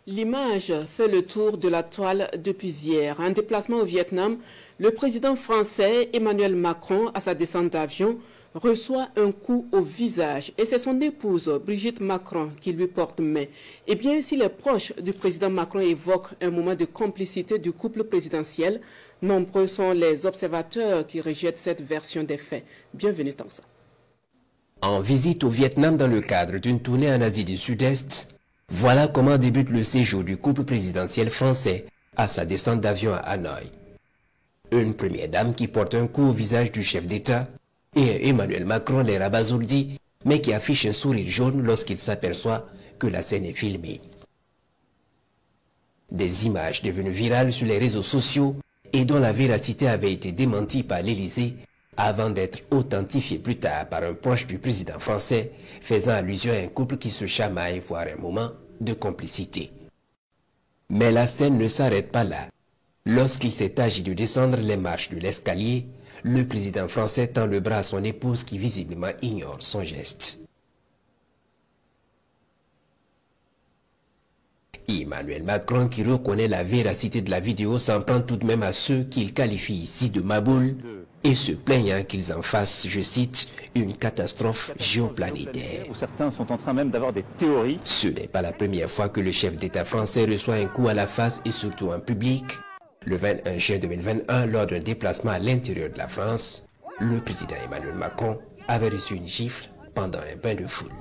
L'image fait le tour de la toile depuis hier. En déplacement au Vietnam, le président français Emmanuel Macron, à sa descente d'avion, reçoit un coup au visage. Et c'est son épouse, Brigitte Macron, qui lui porte main. Et bien, si les proches du président Macron évoquent un moment de complicité du couple présidentiel, nombreux sont les observateurs qui rejettent cette version des faits. Bienvenue dans ça. En visite au Vietnam dans le cadre d'une tournée en Asie du Sud-Est, voilà comment débute le séjour du couple présidentiel français à sa descente d'avion à Hanoï. Une première dame qui porte un coup au visage du chef d'État et Emmanuel Macron les rabasourdis, mais qui affiche un sourire jaune lorsqu'il s'aperçoit que la scène est filmée. Des images devenues virales sur les réseaux sociaux et dont la véracité avait été démentie par l'Élysée avant d'être authentifiée plus tard par un proche du président français, faisant allusion à un couple qui se chamaille, voire un moment de complicité. Mais la scène ne s'arrête pas là. Lorsqu'il s'est agi de descendre les marches de l'escalier, le président français tend le bras à son épouse qui visiblement ignore son geste. Emmanuel Macron, qui reconnaît la véracité de la vidéo, s'en prend tout de même à ceux qu'il qualifie ici de maboules et se plaignant qu'ils en fassent, je cite, une catastrophe géoplanétaire. Certains sont en train même d'avoir des théories. Ce n'est pas la première fois que le chef d'État français reçoit un coup à la face et surtout en public. Le 21 juin 2021, lors d'un déplacement à l'intérieur de la France, le président Emmanuel Macron avait reçu une gifle pendant un bain de foule.